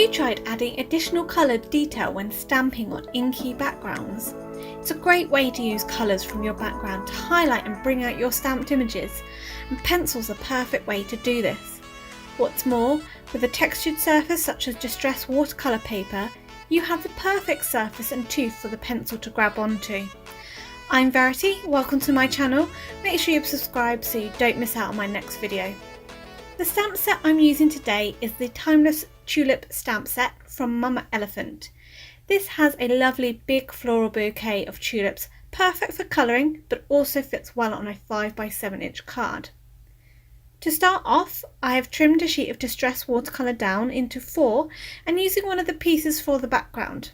you tried adding additional coloured detail when stamping on inky backgrounds? It's a great way to use colours from your background to highlight and bring out your stamped images, and pencils are a perfect way to do this. What's more, with a textured surface such as distressed watercolour paper, you have the perfect surface and tooth for the pencil to grab onto. I'm Verity, welcome to my channel. Make sure you subscribe so you don't miss out on my next video. The stamp set I'm using today is the Timeless Tulip stamp set from Mama Elephant. This has a lovely big floral bouquet of tulips, perfect for colouring but also fits well on a 5x7 inch card. To start off, I have trimmed a sheet of distressed watercolour down into 4 and using one of the pieces for the background.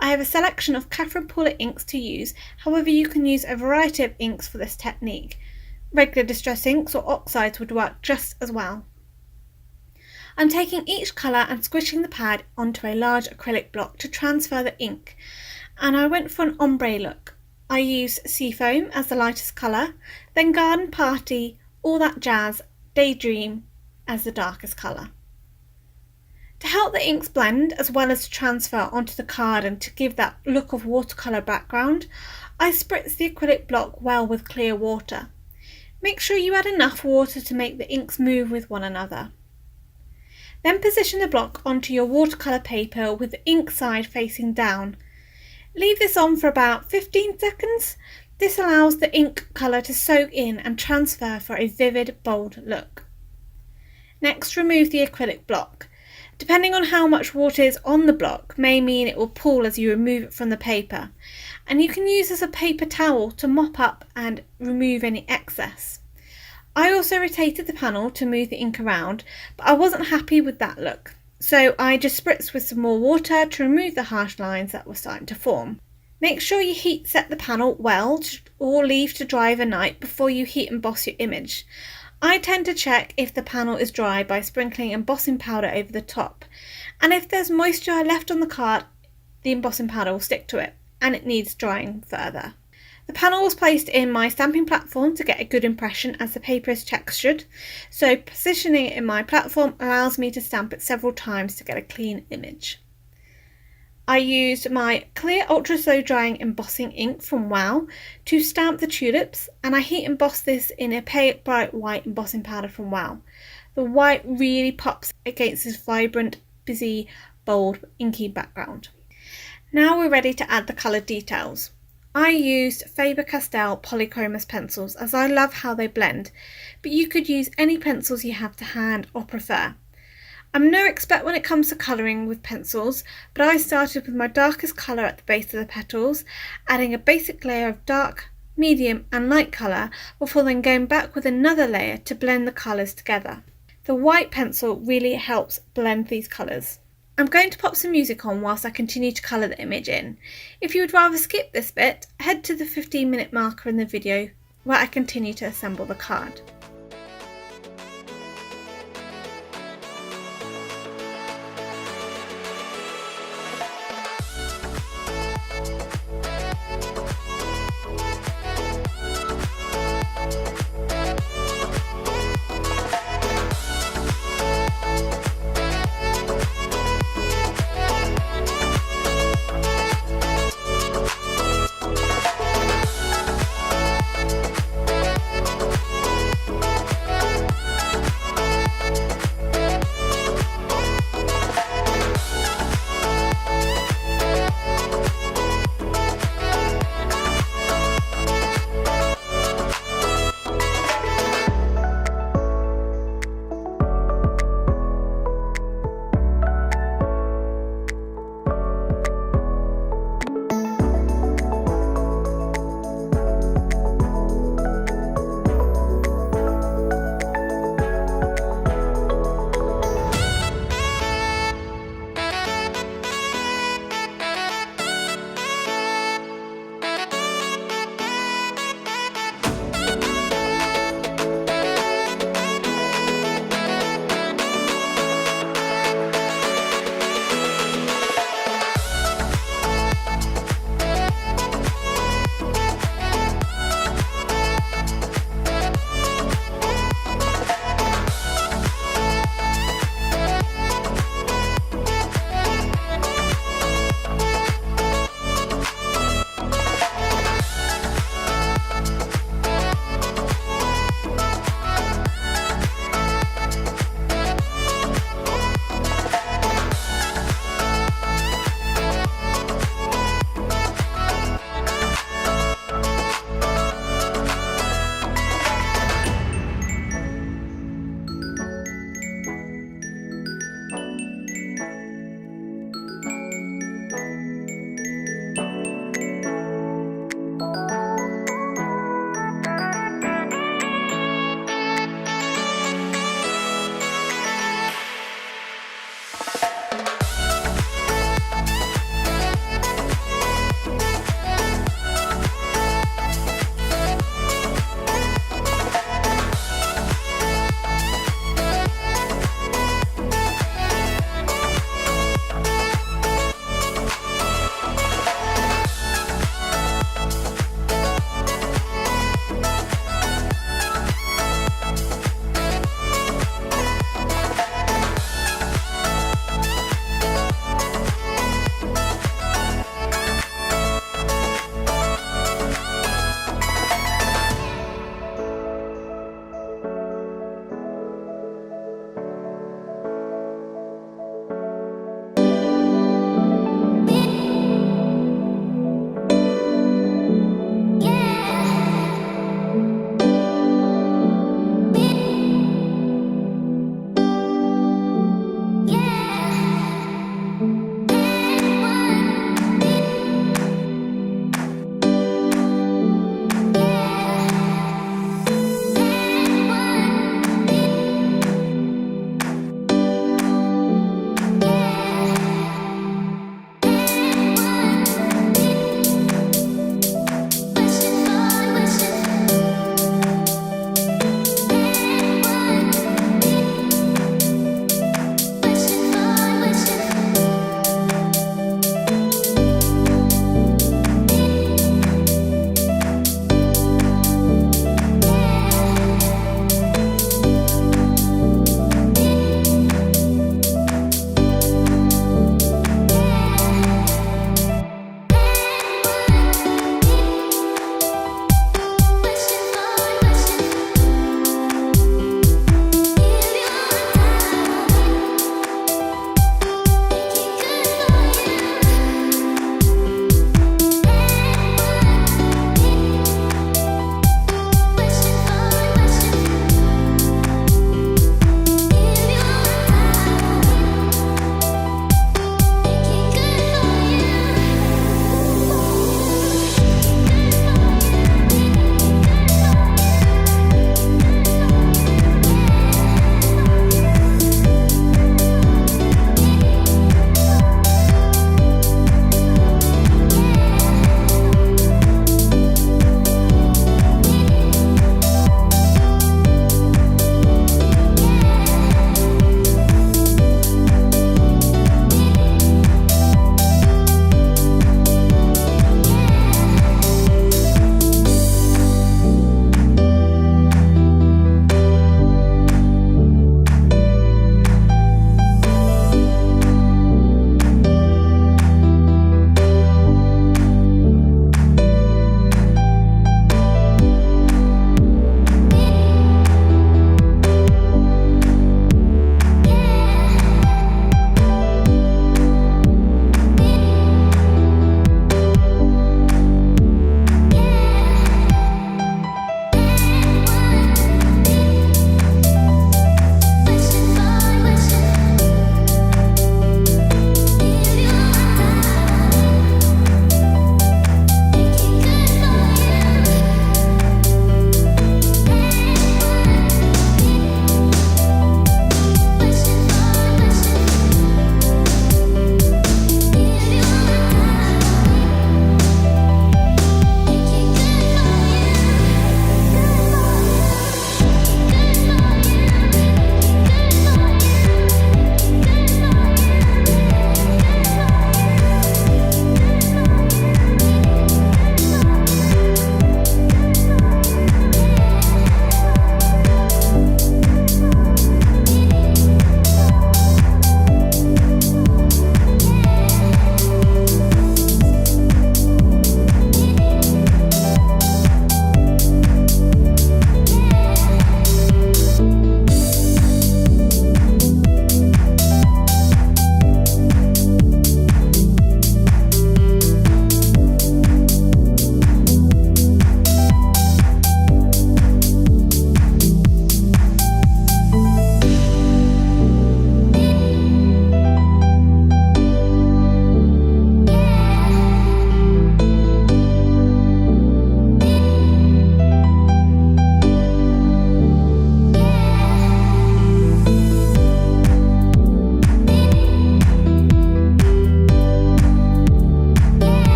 I have a selection of Catherine Paula inks to use, however you can use a variety of inks for this technique. Regular distress inks or oxides would work just as well. I'm taking each colour and squishing the pad onto a large acrylic block to transfer the ink, and I went for an ombre look. I used Seafoam as the lightest colour, then Garden Party, All That Jazz, Daydream as the darkest colour. To help the inks blend as well as to transfer onto the card and to give that look of watercolour background, I spritz the acrylic block well with clear water. Make sure you add enough water to make the inks move with one another. Then position the block onto your watercolour paper with the ink side facing down. Leave this on for about 15 seconds. This allows the ink colour to soak in and transfer for a vivid, bold look. Next, remove the acrylic block. Depending on how much water is on the block may mean it will pool as you remove it from the paper, and you can use as a paper towel to mop up and remove any excess. I also rotated the panel to move the ink around, but I wasn't happy with that look, so I just spritzed with some more water to remove the harsh lines that were starting to form. Make sure you heat set the panel well or leave to dry overnight before you heat emboss your image. I tend to check if the panel is dry by sprinkling embossing powder over the top, and if there's moisture left on the card, the embossing powder will stick to it and it needs drying further. The panel was placed in my stamping platform to get a good impression as the paper is textured, so positioning it in my platform allows me to stamp it several times to get a clean image. I used my clear ultra slow drying embossing ink from Wow to stamp the tulips, and I heat embossed this in a pale bright white embossing powder from Wow. The white really pops against this vibrant, busy, bold, inky background. Now we're ready to add the colour details. I used Faber-Castell polychromos pencils as I love how they blend, but you could use any pencils you have to hand or prefer. I'm no expert when it comes to colouring with pencils, but I started with my darkest colour at the base of the petals, adding a basic layer of dark, medium and light colour before then going back with another layer to blend the colours together. The white pencil really helps blend these colours. I'm going to pop some music on whilst I continue to colour the image in. If you would rather skip this bit, head to the 15-minute marker in the video where I continue to assemble the card.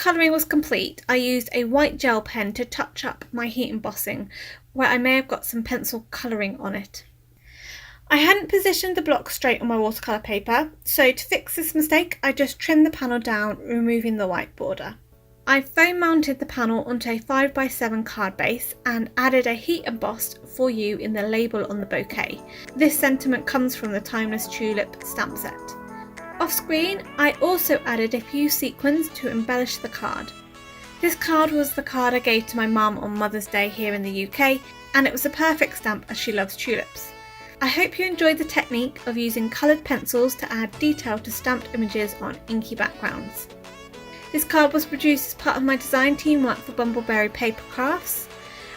colouring was complete, I used a white gel pen to touch up my heat embossing, where I may have got some pencil colouring on it. I hadn't positioned the block straight on my watercolour paper, so to fix this mistake I just trimmed the panel down, removing the white border. I foam mounted the panel onto a 5x7 card base and added a heat embossed "For You" in the label on the bouquet. This sentiment comes from the Timeless Tulip stamp set. Off screen, I also added a few sequins to embellish the card. This card was the card I gave to my mum on Mother's Day here in the UK, and it was a perfect stamp as she loves tulips. I hope you enjoyed the technique of using coloured pencils to add detail to stamped images on inky backgrounds. This card was produced as part of my design teamwork for Bumbleberry Papercrafts,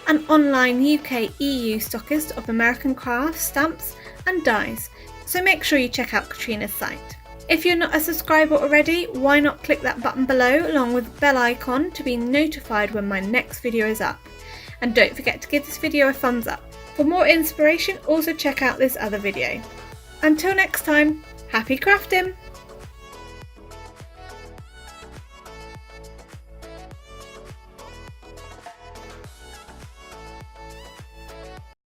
an online UK/EU stockist of American crafts, stamps and dies, so make sure you check out Katrina's site. If you're not a subscriber already, why not click that button below along with the bell icon to be notified when my next video is up. And don't forget to give this video a thumbs up. For more inspiration, also check out this other video. Until next time, happy crafting!